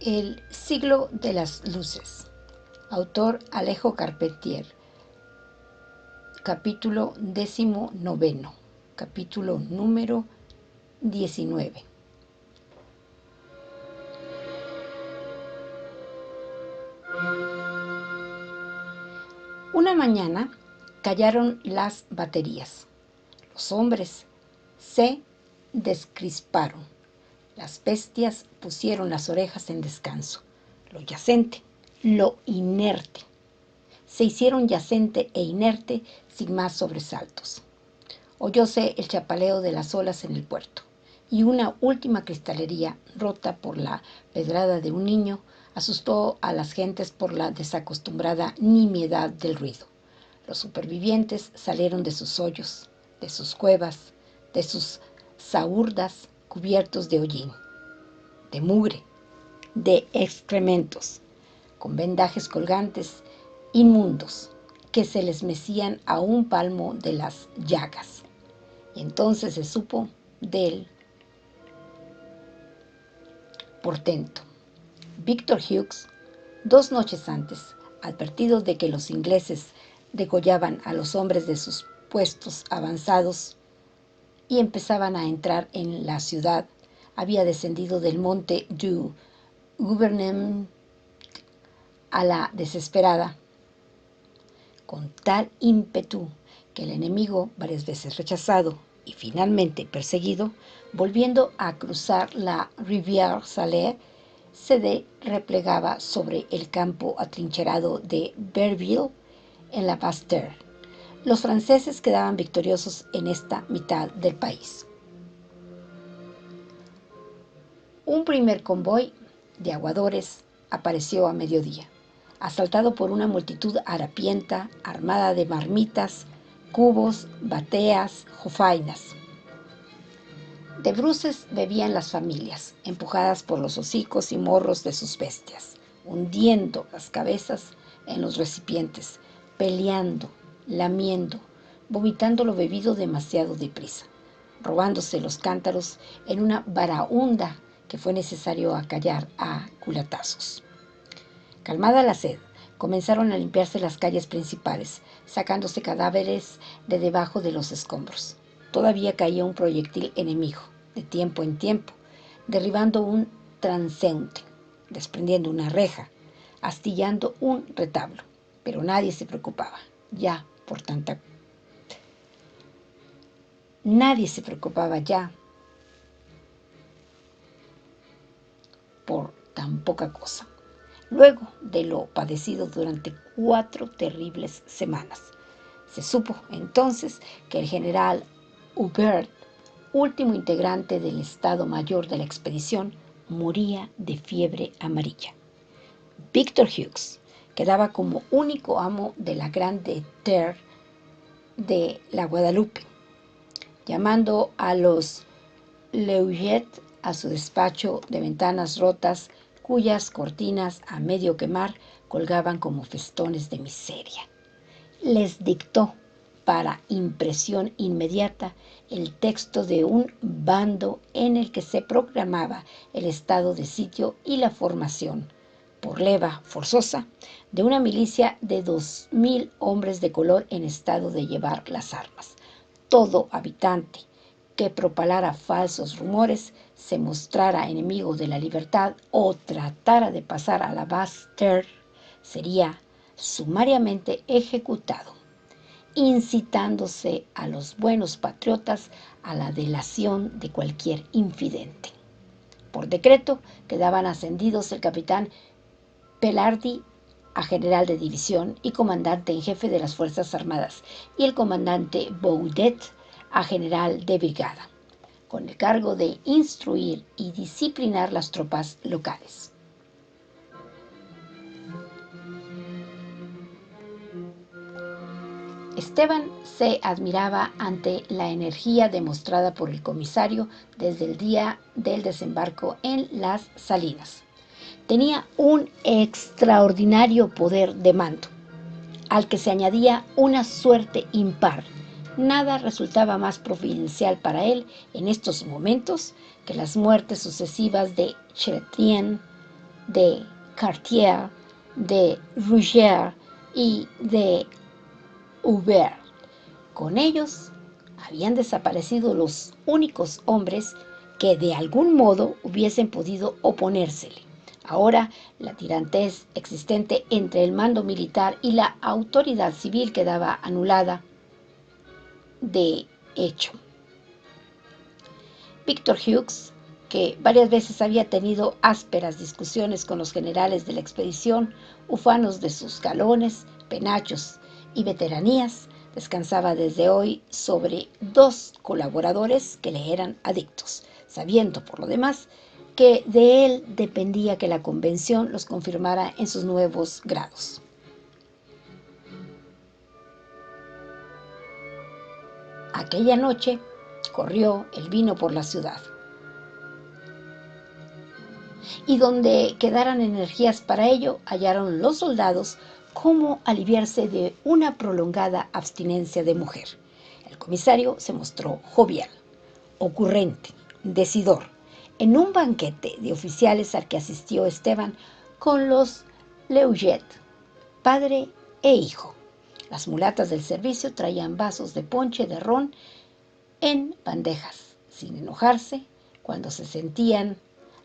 El siglo de las luces. Autor Alejo Carpentier. Capítulo 19. Capítulo número 19. Una mañana callaron las baterías. Los hombres se descrisparon. Las bestias pusieron las orejas en descanso. Lo yacente, lo inerte. Se hicieron yacente e inerte sin más sobresaltos. Oyóse el chapaleo de las olas en el puerto, y una última cristalería rota por la pedrada de un niño asustó a las gentes por la desacostumbrada nimiedad del ruido. Los supervivientes salieron de sus hoyos, de sus cuevas, de sus saúrdas cubiertos de hollín, de mugre, de excrementos, con vendajes colgantes inmundos que se les mecían a un palmo de las llagas. Y entonces se supo del portento. Victor Hughes, 2 noches antes, advertido de que los ingleses degollaban a los hombres de sus puestos avanzados y empezaban a entrar en la ciudad, había descendido del monte du Gouvernement a la desesperada, con tal ímpetu que el enemigo, varias veces rechazado y finalmente perseguido, volviendo a cruzar la Rivière Salée, se replegaba sobre el campo atrincherado de Berville en la Bastille. Los franceses quedaban victoriosos en esta mitad del país. Un primer convoy de aguadores apareció a mediodía, asaltado por una multitud harapienta, armada de marmitas, cubos, bateas, jofainas. De bruces bebían las familias, empujadas por los hocicos y morros de sus bestias, hundiendo las cabezas en los recipientes, peleando, lamiendo, vomitando lo bebido demasiado deprisa, robándose los cántaros en una baraúnda que fue necesario acallar a culatazos. Calmada la sed, comenzaron a limpiarse las calles principales, sacándose cadáveres de debajo de los escombros. Todavía caía un proyectil enemigo, de tiempo en tiempo, derribando un transeúnte, desprendiendo una reja, astillando un retablo. Pero nadie se preocupaba ya por tanta... Nadie se preocupaba ya por tan poca cosa. Luego de lo padecido durante 4 terribles semanas, se supo entonces que el general Hubert, último integrante del Estado Mayor de la expedición, moría de fiebre amarilla. Victor Hughes quedaba como único amo de la Grande Terre de la Guadalupe, llamando a los Leuget a su despacho de ventanas rotas, cuyas cortinas a medio quemar colgaban como festones de miseria. Les dictó para impresión inmediata el texto de un bando en el que se proclamaba el estado de sitio y la formación, por leva forzosa, de una milicia de 2000 hombres de color en estado de llevar las armas. Todo habitante que propalara falsos rumores, se mostrara enemigo de la libertad o tratara de pasar a la Bastille, sería sumariamente ejecutado, incitándose a los buenos patriotas a la delación de cualquier infidente. Por decreto quedaban ascendidos el capitán Pelardi a general de división y comandante en jefe de las Fuerzas Armadas, y el comandante Boudet a general de brigada, con el cargo de instruir y disciplinar las tropas locales. Esteban se admiraba ante la energía demostrada por el comisario desde el día del desembarco en las Salinas. Tenía un extraordinario poder de mando, al que se añadía una suerte impar. Nada resultaba más providencial para él en estos momentos que las muertes sucesivas de Chrestien, de Cartier, de Rouget y de Hubert. Con ellos habían desaparecido los únicos hombres que de algún modo hubiesen podido oponérsele. Ahora, la tirantez existente entre el mando militar y la autoridad civil quedaba anulada de hecho. Victor Hughes, que varias veces había tenido ásperas discusiones con los generales de la expedición, ufanos de sus galones, penachos y veteranías, descansaba desde hoy sobre 2 colaboradores que le eran adictos, sabiendo, por lo demás, que de él dependía que la convención los confirmara en sus nuevos grados. Aquella noche corrió el vino por la ciudad. Y donde quedaran energías para ello, hallaron los soldados cómo aliviarse de una prolongada abstinencia de mujer. El comisario se mostró jovial, ocurrente, decidor, en un banquete de oficiales al que asistió Esteban con los Leuget, padre e hijo. Las mulatas del servicio traían vasos de ponche de ron en bandejas, sin enojarse, cuando se sentían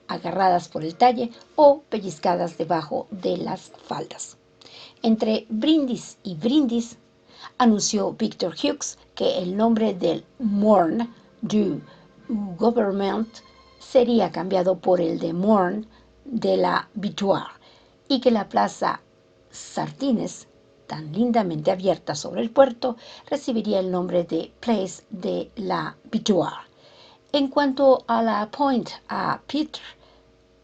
agarradas por el talle o pellizcadas debajo de las faldas. Entre brindis y brindis, anunció Victor Hughes que el nombre del Morne du Gouvernement sería cambiado por el de Morne de la Victoire y que la plaza Sartines, tan lindamente abierta sobre el puerto, recibiría el nombre de Place de la Victoire. En cuanto a la Pointe-à-Pitre,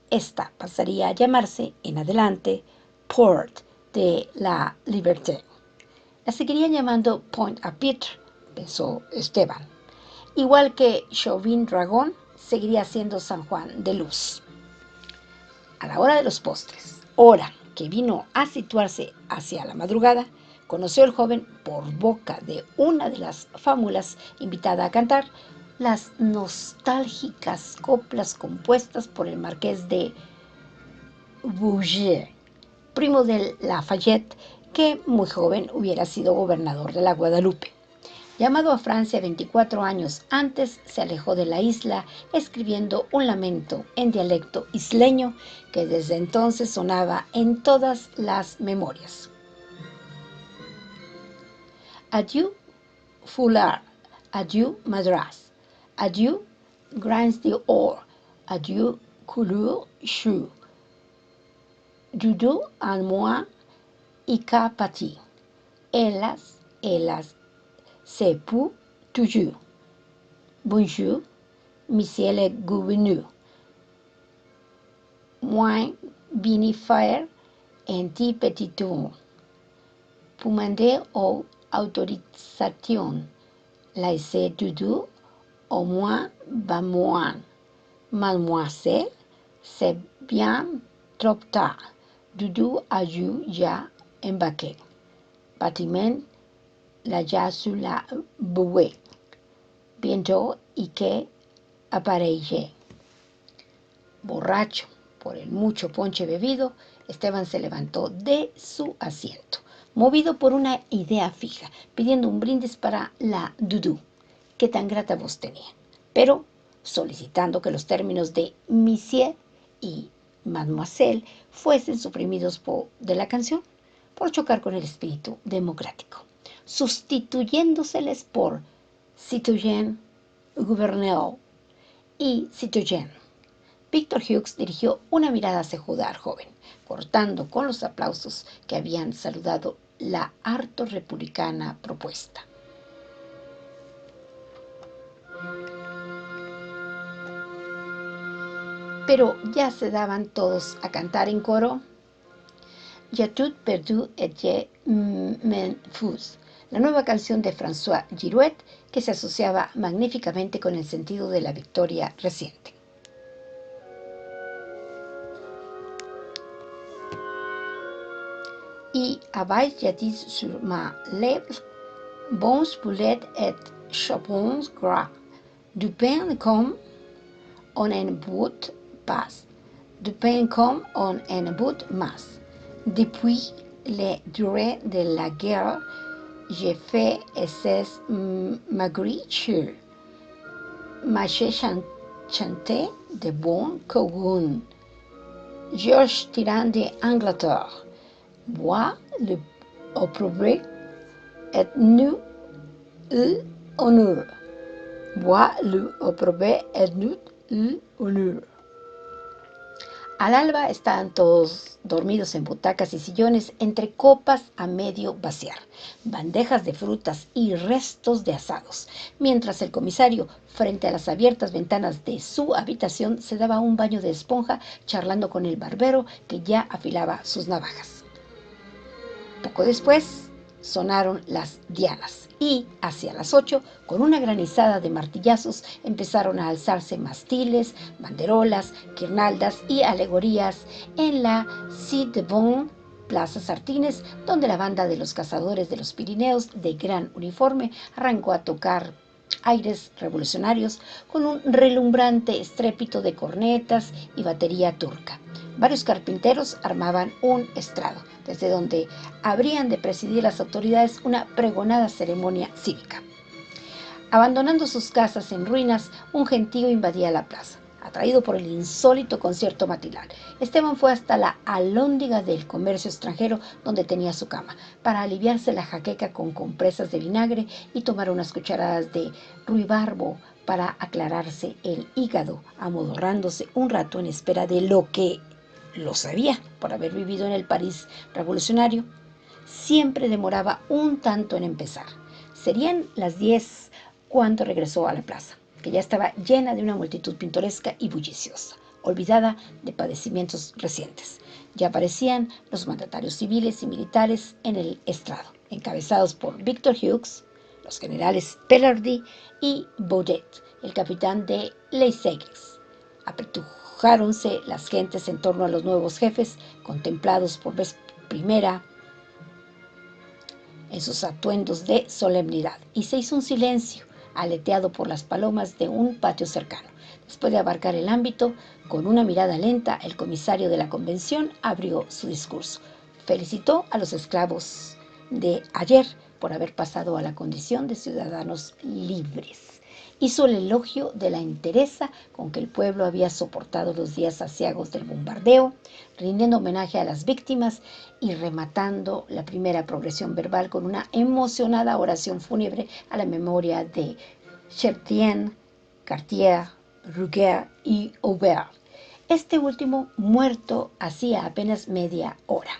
esta pasaría a llamarse en adelante Port de la Liberté. La seguirían llamando Pointe-à-Pitre, pensó Esteban, igual que Chauvin-Dragon seguiría siendo San Juan de Luz. A la hora de los postres, hora que vino a situarse hacia la madrugada, conoció el joven por boca de una de las fámulas invitada a cantar las nostálgicas coplas compuestas por el marqués de Bouger, primo de Lafayette, que muy joven hubiera sido gobernador de la Guadalupe. Llamado a Francia 24 años antes, se alejó de la isla escribiendo un lamento en dialecto isleño que desde entonces sonaba en todas las memorias. Adieu, Foulard, adieu, Madras, adieu, Grains d'Or, adieu, Couleur Chou, Doudou en moi y Capati, hélas, c'est pour toujours. Bonjour, monsieur le gouverneur. Moi, vini faire un petit tour. Pour demander aux autorisations. Laissez Doudou au moins 20 mois. Mademoiselle, c'est bien trop tard. Doudou a dû ya embarquer. Bâtiment la ya sur la bouée. Bientôt y que apareje. Borracho por el mucho ponche bebido, Esteban se levantó de su asiento, movido por una idea fija, pidiendo un brindis para la Doudou, que tan grata voz tenía, pero solicitando que los términos de Monsieur y Mademoiselle fuesen suprimidos de la canción por chocar con el espíritu democrático, sustituyéndoseles por citoyen, gouverneur y citoyen. Victor Hughes dirigió una mirada cejuda al joven, cortando con los aplausos que habían saludado la harto republicana propuesta. Pero ya se daban todos a cantar en coro «J'ai tout perdu et je m'en fous», la nueva canción de François Girouet, que se asociaba magníficamente con el sentido de la victoria reciente. Y avais jadis sur ma lèvre bons boulettes et chapons gras, du pain comme on en bout pas, du pain comme on en bout masse. Depuis la durée de la guerre, j'ai fait essais maigricheux. J'ai chanté de bon cogun. Georges Tyran d'Angleterre. Moi, le opprobre et nous honneur. Moi, le opprobre et nous honneur. Al alba estaban todos dormidos en butacas y sillones entre copas a medio vaciar, bandejas de frutas y restos de asados, mientras el comisario, frente a las abiertas ventanas de su habitación, se daba un baño de esponja charlando con el barbero que ya afilaba sus navajas. Poco después sonaron las dianas y hacia las 8, con una granizada de martillazos, empezaron a alzarse mastiles, banderolas, guirnaldas y alegorías en la Cité de Beaune, Plaza Sartines, donde la banda de los cazadores de los Pirineos de gran uniforme arrancó a tocar aires revolucionarios con un relumbrante estrépito de cornetas y batería turca. Varios carpinteros armaban un estrado, desde donde habrían de presidir las autoridades una pregonada ceremonia cívica. Abandonando sus casas en ruinas, un gentío invadía la plaza, atraído por el insólito concierto matinal. Esteban fue hasta la alhóndiga del comercio extranjero, donde tenía su cama, para aliviarse la jaqueca con compresas de vinagre y tomar unas cucharadas de ruibarbo para aclararse el hígado, amodorrándose un rato en espera de lo que lo sabía por haber vivido en el París revolucionario. Siempre demoraba un tanto en empezar. Serían las 10 cuando regresó a la plaza, que ya estaba llena de una multitud pintoresca y bulliciosa, olvidada de padecimientos recientes. Ya aparecían los mandatarios civiles y militares en el estrado, encabezados por Victor Hughes, los generales Pellardy y Baudet, el capitán de Les Aigles. Apretujáronse las gentes en torno a los nuevos jefes, contemplados por vez primera en sus atuendos de solemnidad, y se hizo un silencio, aleteado por las palomas de un patio cercano. Después de abarcar el ámbito, con una mirada lenta, el comisario de la convención abrió su discurso. Felicitó a los esclavos de ayer por haber pasado a la condición de ciudadanos libres. Hizo el elogio de la entereza con que el pueblo había soportado los días aciagos del bombardeo, rindiendo homenaje a las víctimas y rematando la primera progresión verbal con una emocionada oración fúnebre a la memoria de Chertien, Cartier, Ruger y Aubert, este último muerto hacía apenas media hora.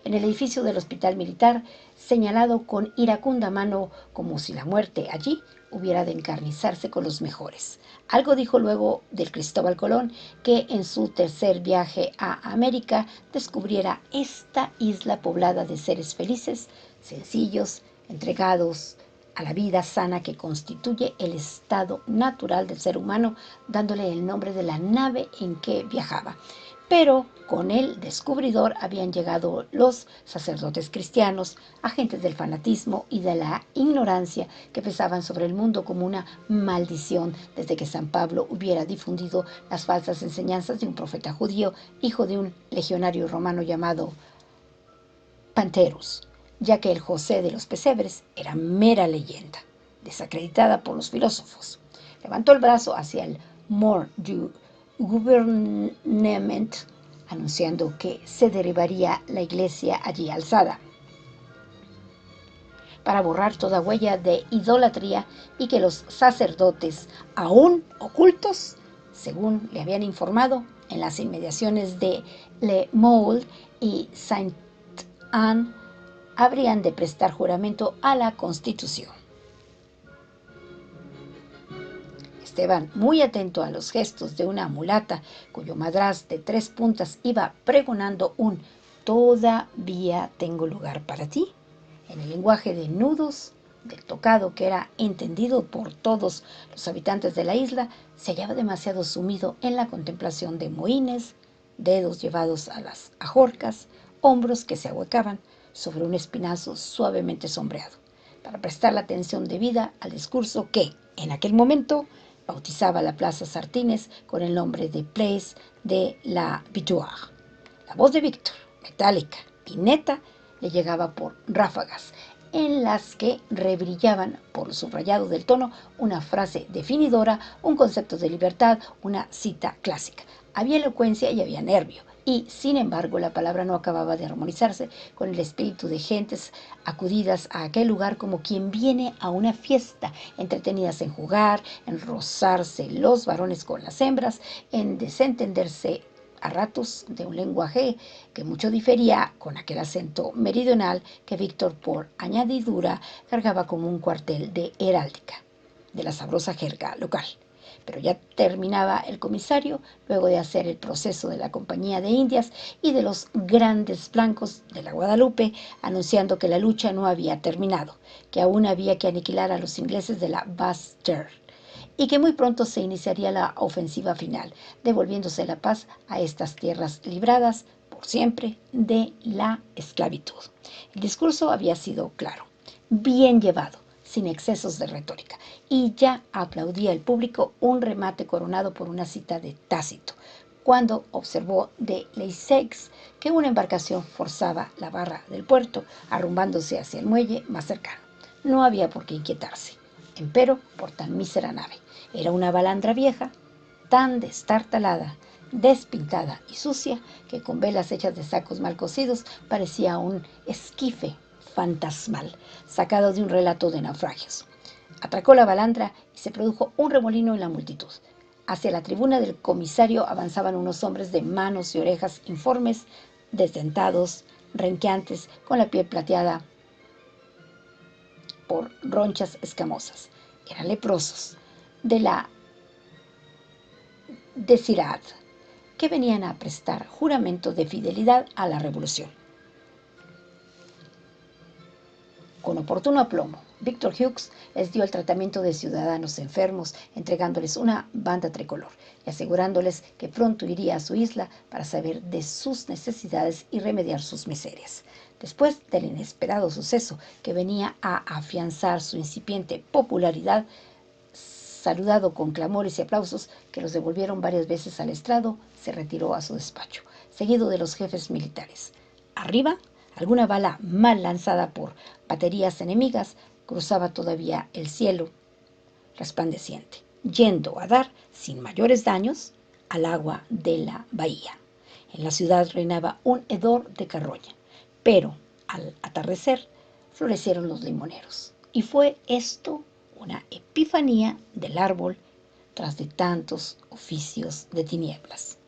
En el edificio del hospital militar, señalado con iracunda mano como si la muerte allí hubiera de encarnizarse con los mejores. Algo dijo luego del Cristóbal Colón, que en su tercer viaje a América descubriera esta isla poblada de seres felices, sencillos, entregados a la vida sana que constituye el estado natural del ser humano, dándole el nombre de la nave en que viajaba. Pero con el descubridor habían llegado los sacerdotes cristianos, agentes del fanatismo y de la ignorancia que pesaban sobre el mundo como una maldición desde que San Pablo hubiera difundido las falsas enseñanzas de un profeta judío, hijo de un legionario romano llamado Panterus, ya que el José de los pesebres era mera leyenda, desacreditada por los filósofos. Levantó el brazo hacia el Mort du Gouvernement, anunciando que se derribaría la iglesia allí alzada para borrar toda huella de idolatría y que los sacerdotes, aún ocultos, según le habían informado, en las inmediaciones de Le Mole y Sainte-Anne, habrían de prestar juramento a la Constitución. Esteban, muy atento a los gestos de una mulata cuyo madraz de 3 puntas iba pregonando un «todavía tengo lugar para ti», en el lenguaje de nudos del tocado que era entendido por todos los habitantes de la isla, se hallaba demasiado sumido en la contemplación de mohines, dedos llevados a las ajorcas, hombros que se ahuecaban sobre un espinazo suavemente sombreado, para prestar la atención debida al discurso que, en aquel momento, Bautizaba la Plaza Sartines con el nombre de Place de la Victoire. La voz de Víctor, metálica y neta, le llegaba por ráfagas, en las que rebrillaban por lo subrayado del tono una frase definidora, un concepto de libertad, una cita clásica. Había elocuencia y había nervio, y sin embargo la palabra no acababa de armonizarse con el espíritu de gentes acudidas a aquel lugar como quien viene a una fiesta, entretenidas en jugar, en rozarse los varones con las hembras, en desentenderse a ratos de un lenguaje que mucho difería con aquel acento meridional que Víctor, por añadidura, cargaba como un cuartel de heráldica de la sabrosa jerga local. Pero ya terminaba el comisario, luego de hacer el proceso de la Compañía de Indias y de los grandes blancos de la Guadalupe, anunciando que la lucha no había terminado, que aún había que aniquilar a los ingleses de la Bastille y que muy pronto se iniciaría la ofensiva final, devolviéndose la paz a estas tierras libradas por siempre de la esclavitud. El discurso había sido claro, bien llevado, sin excesos de retórica, y ya aplaudía el público un remate coronado por una cita de Tácito, cuando observó de Leixeix que una embarcación forzaba la barra del puerto, arrumbándose hacia el muelle más cercano. No había por qué inquietarse, empero, por tan mísera nave. Era una balandra vieja, tan destartalada, despintada y sucia, que con velas hechas de sacos mal cosidos parecía un esquife fantasmal, sacado de un relato de naufragios. Atracó la balandra y se produjo un remolino en la multitud. Hacia la tribuna del comisario avanzaban unos hombres de manos y orejas informes, desdentados, renqueantes, con la piel plateada por ronchas escamosas. Eran leprosos de la Desirad, que venían a prestar juramento de fidelidad a la revolución. Con oportuno aplomo, Víctor Hughes les dio el tratamiento de ciudadanos enfermos, entregándoles una banda tricolor y asegurándoles que pronto iría a su isla para saber de sus necesidades y remediar sus miserias. Después del inesperado suceso que venía a afianzar su incipiente popularidad, saludado con clamores y aplausos que los devolvieron varias veces al estrado, se retiró a su despacho, seguido de los jefes militares. Arriba, alguna bala mal lanzada por baterías enemigas cruzaba todavía el cielo resplandeciente, yendo a dar, sin mayores daños, al agua de la bahía. En la ciudad reinaba un hedor de carroña, pero al atardecer florecieron los limoneros. Y fue esto una epifanía del árbol tras de tantos oficios de tinieblas.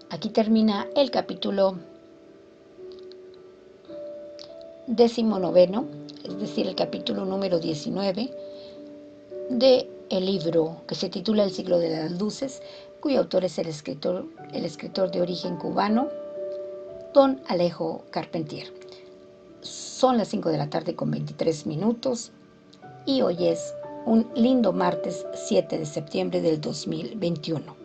Aquí termina el capítulo 19, es decir, el capítulo número 19 de el libro que se titula El siglo de las luces, cuyo autor es el escritor de origen cubano, don Alejo Carpentier. Son las 5 de la tarde con 23 minutos y hoy es un lindo martes 7 de septiembre del 2021.